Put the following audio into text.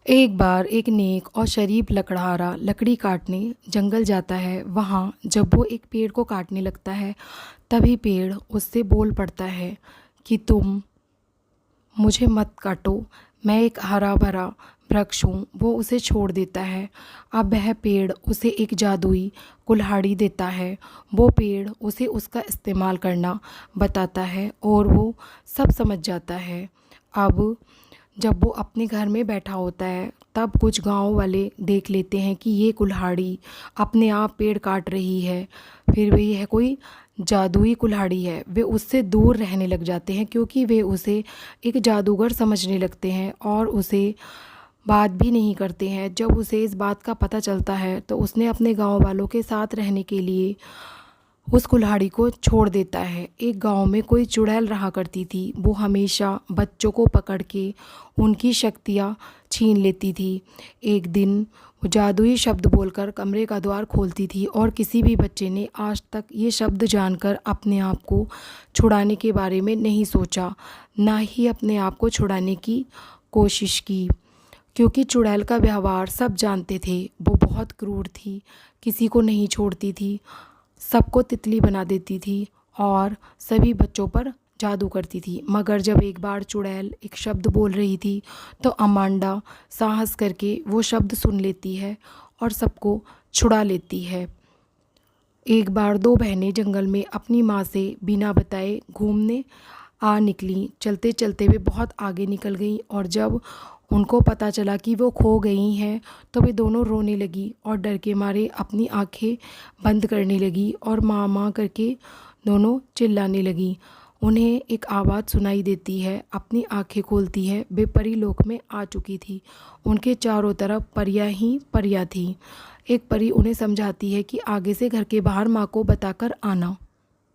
एक बार एक नेक और शरीफ लकड़हारा लकड़ी काटने जंगल जाता है। वहाँ जब वो एक पेड़ को काटने लगता है, तभी पेड़ उससे बोल पड़ता है कि तुम मुझे मत काटो, मैं एक हरा भरा वृक्ष हूँ। वो उसे छोड़ देता है। अब वह पेड़ उसे एक जादुई कुल्हाड़ी देता है। वो पेड़ उसे उसका इस्तेमाल करना बताता है और वो सब समझ जाता है। अब जब वो अपने घर में बैठा होता है, तब कुछ गांव वाले देख लेते हैं कि ये कुल्हाड़ी अपने आप पेड़ काट रही है। फिर भी यह कोई जादुई कुल्हाड़ी है। वे उससे दूर रहने लग जाते हैं क्योंकि वे उसे एक जादूगर समझने लगते हैं और उसे बात भी नहीं करते हैं। जब उसे इस बात का पता चलता है तो उसने अपने गांव वालों के साथ रहने के लिए उस कुल्हाड़ी को छोड़ देता है। एक गांव में कोई चुड़ैल रहा करती थी। वो हमेशा बच्चों को पकड़ के उनकी शक्तियाँ छीन लेती थी। एक दिन वो जादुई शब्द बोलकर कमरे का द्वार खोलती थी और किसी भी बच्चे ने आज तक ये शब्द जानकर अपने आप को छुड़ाने के बारे में नहीं सोचा, ना ही अपने आप को छुड़ाने की कोशिश की। क्योंकि चुड़ैल का व्यवहार सब जानते थे। वो बहुत क्रूर थी, किसी को नहीं छोड़ती थी, सबको तितली बना देती थी और सभी बच्चों पर जादू करती थी। मगर जब एक बार चुड़ैल एक शब्द बोल रही थी तो अमांडा साहस करके वो शब्द सुन लेती है और सबको छुड़ा लेती है। एक बार दो बहनें जंगल में अपनी माँ से बिना बताए घूमने आ निकली। चलते चलते वे बहुत आगे निकल गईं और जब उनको पता चला कि वो खो गई हैं तो वे दोनों रोने लगी और डर के मारे अपनी आंखें बंद करने लगी और माँ माँ करके दोनों चिल्लाने लगी। उन्हें एक आवाज़ सुनाई देती है। अपनी आंखें खोलती है, वे परी लोक में आ चुकी थी। उनके चारों तरफ परियां ही परियां थीं। एक परी उन्हें समझाती है कि आगे से घर के बाहर माँ को बताकर आना।